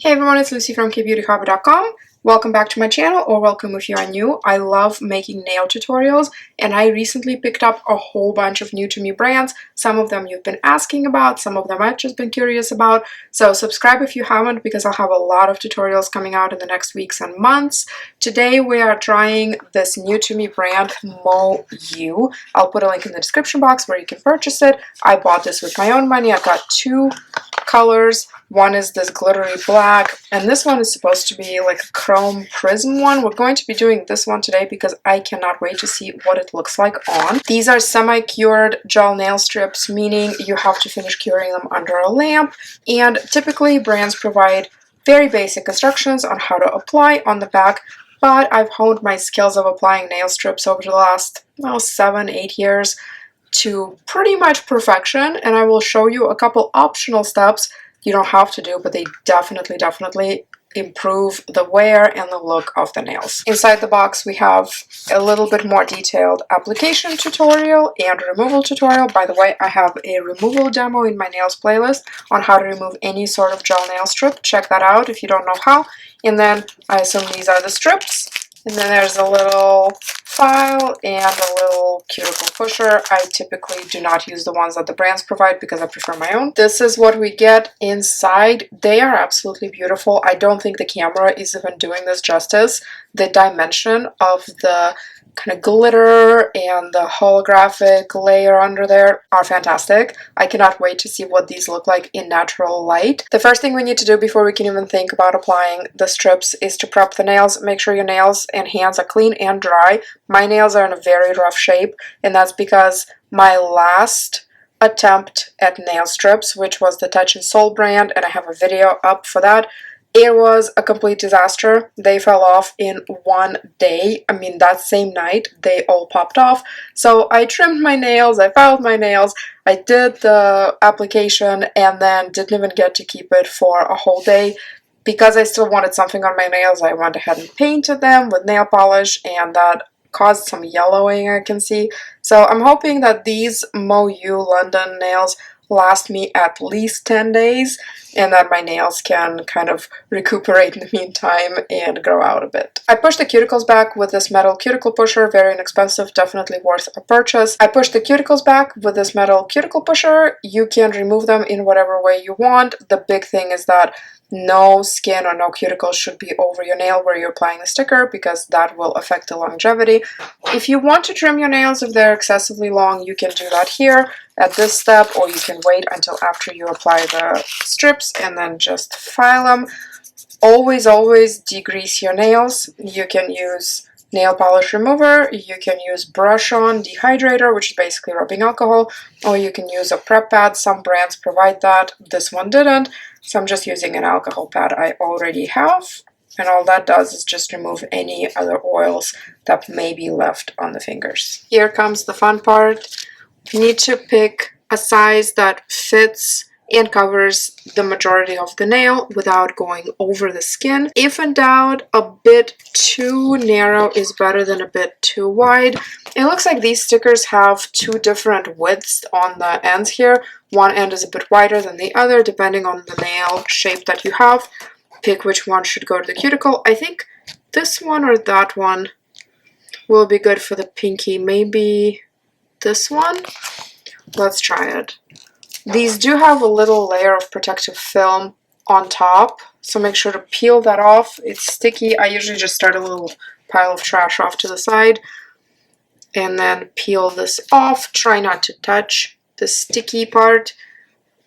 Hey everyone, it's Lucy from KBeautyHobbit.com. Welcome back to my channel, or welcome if you are new. I love making nail tutorials, and I recently picked up a whole bunch of new to me brands. Some of them you've been asking about, some of them I've just been curious about. So subscribe if you haven't, because I'll have a lot of tutorials coming out in the next weeks and months. Today we are trying this new to me brand, MoYou. I'll put a link in the description box where you can purchase it. I bought this with my own money. I got two colors. One is this glittery black, and this one is supposed to be like a chrome prism one. We're going to be doing this one today because I cannot wait to see what it looks like on. These are semi-cured gel nail strips, meaning you have to finish curing them under a lamp, and typically brands provide very basic instructions on how to apply on the back, but I've honed my skills of applying nail strips over the last 7-8 years to pretty much perfection, and I will show you a couple optional steps you don't have to do, but they definitely improve the wear and the look of the nails. Inside the box we have a little bit more detailed application tutorial and removal tutorial. By the way, I have a removal demo in my nails playlist on how to remove any sort of gel nail strip. Check that out if you don't know how. And then I assume these are the strips. And then there's a little file and a little cuticle pusher. I typically do not use the ones that the brands provide because I prefer my own. This is what we get inside. They are absolutely beautiful. I don't think the camera is even doing this justice. The dimension of the kind of glitter and the holographic layer under there are fantastic. I cannot wait to see what these look like in natural light. The first thing we need to do before we can even think about applying the strips is to prep the nails. Make sure your nails and hands are clean and dry. My nails are in a very rough shape, and that's because my last attempt at nail strips, which was the Touch and Soul brand, and I have a video up for that, it was a complete disaster. They fell off in one day. I mean, that same night, they all popped off. So I trimmed my nails, I filed my nails, I did the application, and then didn't even get to keep it for a whole day. Because I still wanted something on my nails, I went ahead and painted them with nail polish, and that caused some yellowing, I can see. So I'm hoping that these MoYou London nails last me at least 10 days, and that my nails can kind of recuperate in the meantime and grow out a bit. I pushed the cuticles back with this metal cuticle pusher, very inexpensive, definitely worth a purchase. I pushed the cuticles back with this metal cuticle pusher. You can remove them in whatever way you want. The big thing is that no skin or no cuticles should be over your nail where you're applying the sticker, because that will affect the longevity. If you want to trim your nails if they're excessively long, you can do that here at this step, or you can wait until after you apply the strips and then just file them. Always degrease your nails. You can use nail polish remover, you can use brush-on dehydrator, which is basically rubbing alcohol, or you can use a prep pad. Some brands provide that, this one didn't, so I'm just using an alcohol pad I already have, and all that does is just remove any other oils that may be left on the fingers. Here comes the fun part. You need to pick a size that fits and covers the majority of the nail without going over the skin. If in doubt, a bit too narrow is better than a bit too wide. It looks like these stickers have two different widths on the ends here. One end is a bit wider than the other, depending on the nail shape that you have. Pick which one should go to the cuticle. I think this one or that one will be good for the pinky. Maybe this one? Let's try it. These do have a little layer of protective film on top, so make sure to peel that off. It's sticky. I usually just start a little pile of trash off to the side and then peel this off. Try not to touch the sticky part.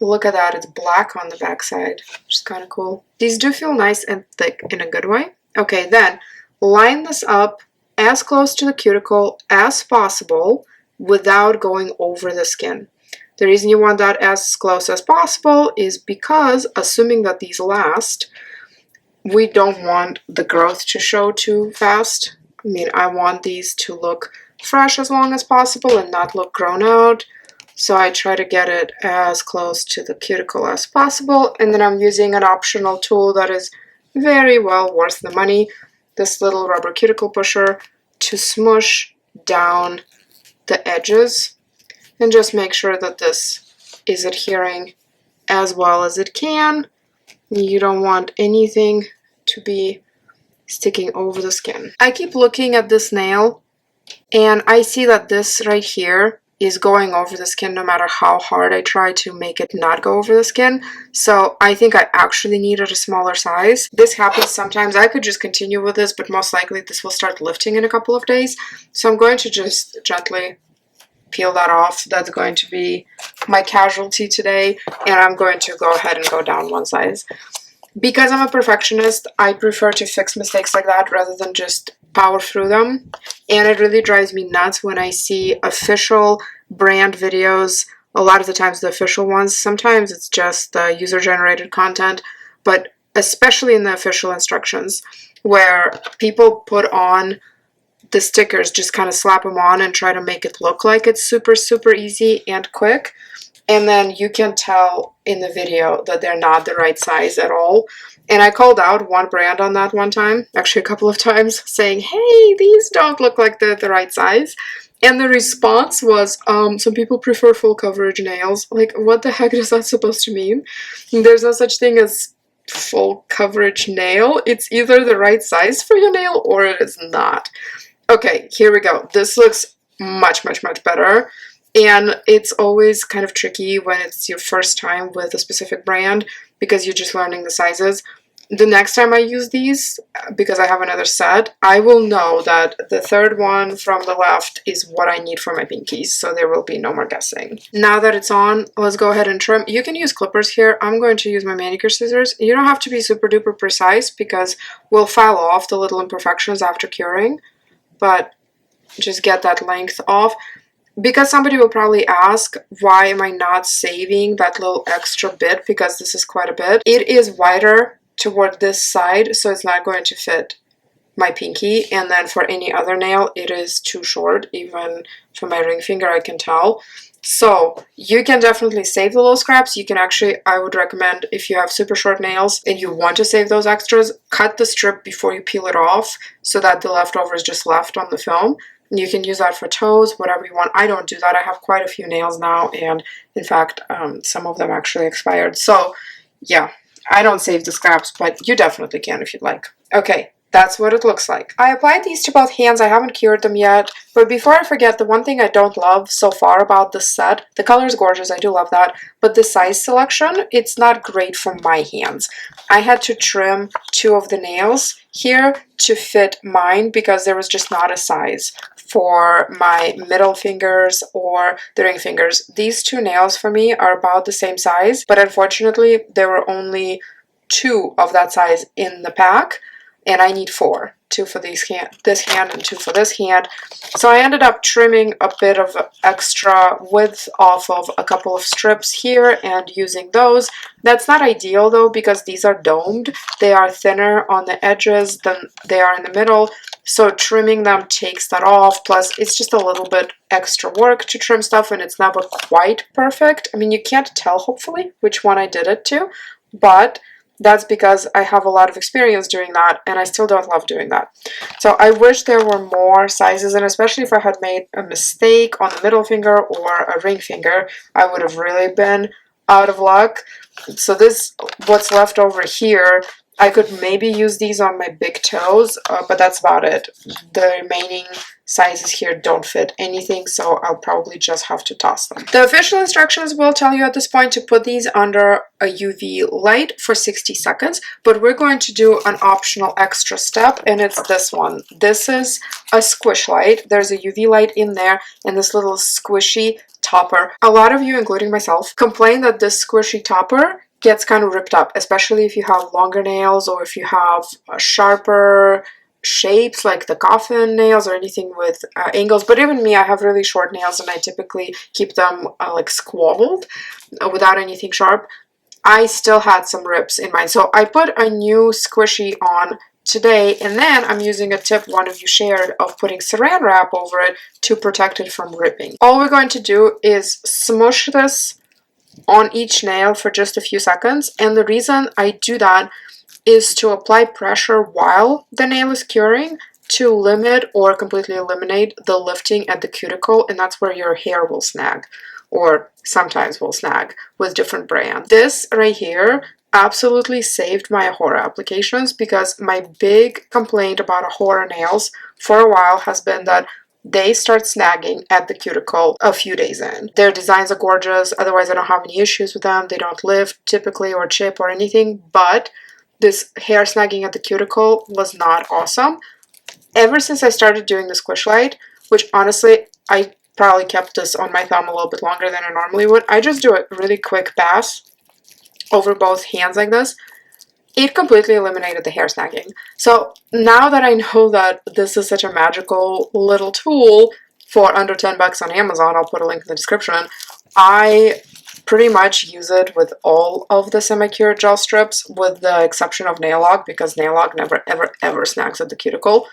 Look at that, it's black on the back side, which is kind of cool. These do feel nice and thick in a good way. Okay, then line this up as close to the cuticle as possible without going over the skin. The reason you want that as close as possible is because, assuming that these last, we don't want the growth to show too fast. I mean, I want these to look fresh as long as possible and not look grown out. So I try to get it as close to the cuticle as possible. And then I'm using an optional tool that is very well worth the money, this little rubber cuticle pusher, to smush down the edges. And just make sure that this is adhering as well as it can. You don't want anything to be sticking over the skin. I keep looking at this nail and I see that this right here is going over the skin no matter how hard I try to make it not go over the skin. So I think I actually needed a smaller size. This happens sometimes. I could just continue with this, but most likely this will start lifting in a couple of days. So I'm going to just gently peel that off. That's going to be my casualty today, and I'm going to go ahead and go down one size. Because I'm a perfectionist, I prefer to fix mistakes like that rather than just power through them. And it really drives me nuts when I see official brand videos, a lot of the times the official ones. Sometimes it's just the user-generated content, but especially in the official instructions, where people put on the stickers, just kind of slap them on and try to make it look like it's super, super easy and quick. And then you can tell in the video that they're not the right size at all. And I called out one brand on that one time, actually a couple of times, saying, hey, these don't look like they're the right size. And the response was, some people prefer full coverage nails. Like, what the heck is that supposed to mean? There's no such thing as full coverage nail. It's either the right size for your nail or it is not. Okay, here we go. This looks much, much, much better. And it's always kind of tricky when it's your first time with a specific brand because you're just learning the sizes. The next time I use these, because I have another set, I will know that the third one from the left is what I need for my pinkies, so there will be no more guessing. Now that it's on, let's go ahead and trim. You can use clippers here. I'm going to use my manicure scissors. You don't have to be super duper precise because we'll file off the little imperfections after curing, but just get that length off. Because somebody will probably ask, why am I not saving that little extra bit, because this is quite a bit. It is wider toward this side, so it's not going to fit my pinky, and then for any other nail it is too short. Even for my ring finger I can tell. So you can definitely save the little scraps. You can actually, I would recommend, if you have super short nails and you want to save those extras, cut the strip before you peel it off so that the leftover is just left on the film. You can use that for toes, whatever you want. I don't do that. I have quite a few nails now, and in fact, some of them actually expired. So yeah, I don't save the scraps, but you definitely can if you'd like. Okay, that's what it looks like. I applied these to both hands. I haven't cured them yet, but before I forget, the one thing I don't love so far about this set, the color is gorgeous, I do love that, but the size selection, it's not great for my hands. I had to trim two of the nails here to fit mine because there was just not a size for my middle fingers or the ring fingers. These two nails for me are about the same size, but unfortunately there were only two of that size in the pack, and I need four. Two for this hand and two for this hand. So I ended up trimming a bit of extra width off of a couple of strips here and using those. That's not ideal though, because these are domed. They are thinner on the edges than they are in the middle. So trimming them takes that off. Plus it's just a little bit extra work to trim stuff, and it's never quite perfect. I mean, you can't tell hopefully which one I did it to, but that's because I have a lot of experience doing that, and I still don't love doing that. So I wish there were more sizes, and especially if I had made a mistake on the middle finger or a ring finger, I would have really been out of luck. So this, what's left over here, I could maybe use these on my big toes, but that's about it. The remaining sizes here don't fit anything, so I'll probably just have to toss them. The official instructions will tell you at this point to put these under a UV light for 60 seconds, but we're going to do an optional extra step, and it's this one. This is a Squish Light. There's a UV light in there and this little squishy topper. A lot of you, including myself, complain that this squishy topper gets kind of ripped up, especially if you have longer nails or if you have sharper shapes like the coffin nails or anything with angles. But even me, I have really short nails and I typically keep them like squabbled without anything sharp. I still had some rips in mine, so I put a new squishy on today, and then I'm using a tip one of you shared of putting saran wrap over it to protect it from ripping. All we're going to do is smush this on each nail for just a few seconds, and the reason I do that is to apply pressure while the nail is curing to limit or completely eliminate the lifting at the cuticle, and that's where your hair will snag, or sometimes will snag with different brands. This right here, absolutely saved my Ahura applications, because my big complaint about Ahura nails for a while has been that they start snagging at the cuticle a few days in. Their designs are gorgeous, otherwise I don't have any issues with them. They don't lift typically or chip or anything, but this hair snagging at the cuticle was not awesome. Ever since I started doing the Squish Light, which honestly, I probably kept this on my thumb a little bit longer than I normally would. I just do a really quick pass over both hands like this. It completely eliminated the hair snagging. So now that I know that this is such a magical little tool for under 10 bucks on Amazon, I'll put a link in the description, I pretty much use it with all of the semi-cured gel strips, with the exception of nail log, because nail log never ever snags at the cuticle,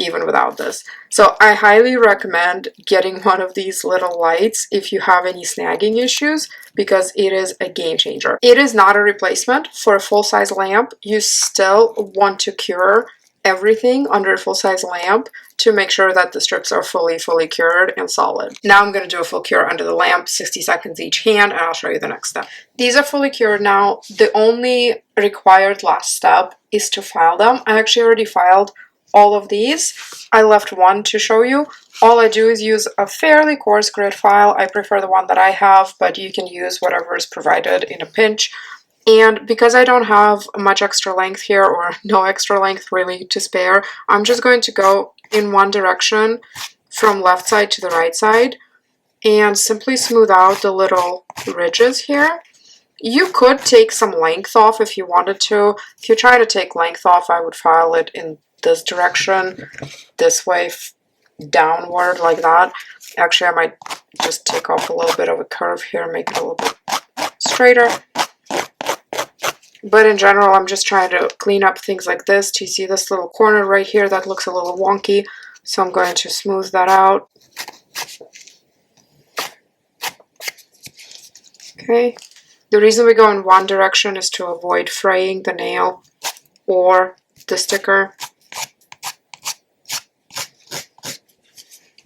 even without this. So I highly recommend getting one of these little lights if you have any snagging issues, because it is a game changer. It is not a replacement for a full-size lamp. You still want to cure everything under a full-size lamp to make sure that the strips are fully cured and solid. Now I'm going to do a full cure under the lamp, 60 seconds each hand, and I'll show you the next step. These are fully cured now. The only required last step is to file them. I actually already filed all of these. I left one to show you. All I do is use a fairly coarse grit file. I prefer the one that I have, but you can use whatever is provided in a pinch. And because I don't have much extra length here, or no extra length really to spare, I'm just going to go in one direction from left side to the right side and simply smooth out the little ridges here. You could take some length off if you wanted to. If you try to take length off, I would file it in this direction, this way, downward like that. Actually, I might just take off a little bit of a curve here, make it a little bit straighter. But in general, I'm just trying to clean up things like this. Do you see this little corner right here that looks a little wonky? So I'm going to smooth that out. Okay. The reason we go in one direction is to avoid fraying the nail or the sticker.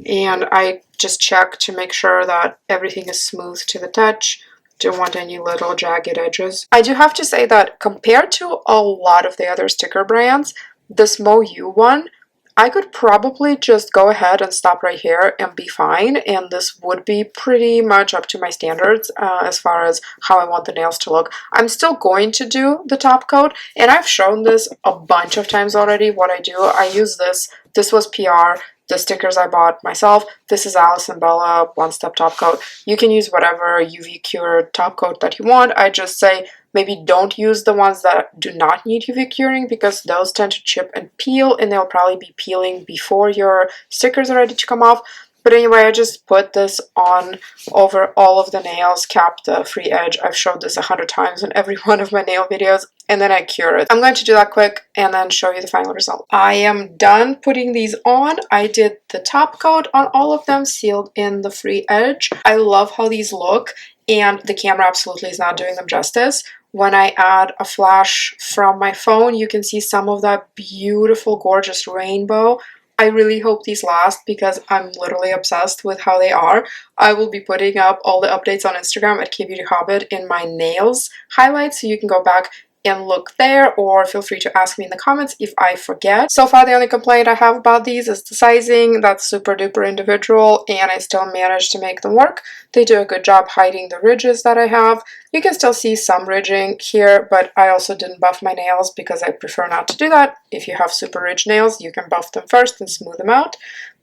And I just check to make sure that everything is smooth to the touch. Don't want any little jagged edges. I do have to say that compared to a lot of the other sticker brands, this MoYou one, I could probably just go ahead and stop right here and be fine, and this would be pretty much up to my standards as far as how I want the nails to look. I'm still going to do the top coat, and I've shown this a bunch of times already. What I do, I use this. This was PR. The stickers I bought myself. This is Alice and Bella one-step top coat. You can use whatever UV cured top coat that you want. I just say maybe don't use the ones that do not need UV curing, because those tend to chip and peel, and they'll probably be peeling before your stickers are ready to come off. But anyway, I just put this on over all of the nails, cap the free edge. I've showed this 100 times in every one of my nail videos, and then I cure it. I'm going to do that quick and then show you the final result. I am done putting these on. I did the top coat on all of them, sealed in the free edge. I love how these look, and the camera absolutely is not doing them justice. When I add a flash from my phone, you can see some of that beautiful, gorgeous rainbow. I really hope these last, because I'm literally obsessed with how they are. I will be putting up all the updates on Instagram at KBeautyHobbit in my nails highlights, so you can go back and look there, or feel free to ask me in the comments if I forget. So far, the only complaint I have about these is the sizing. That's super duper individual, and I still managed to make them work. They do a good job hiding the ridges that I have. You can still see some ridging here, but I also didn't buff my nails because I prefer not to do that. If you have super ridge nails, you can buff them first and smooth them out.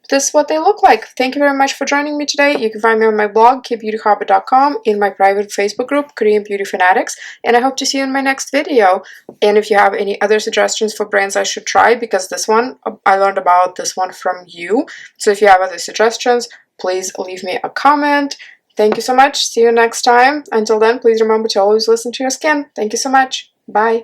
This is what they look like. Thank you very much for joining me today. You can find me on my blog, KBeautyHobbit.com, in my private Facebook group, Korean Beauty Fanatics, and I hope to see you in my next video. And if you have any other suggestions for brands I should try, because this one, I learned about this one from you. So if you have other suggestions, please leave me a comment. Thank you so much. See you next time. Until then, please remember to always listen to your skin. Thank you so much. Bye.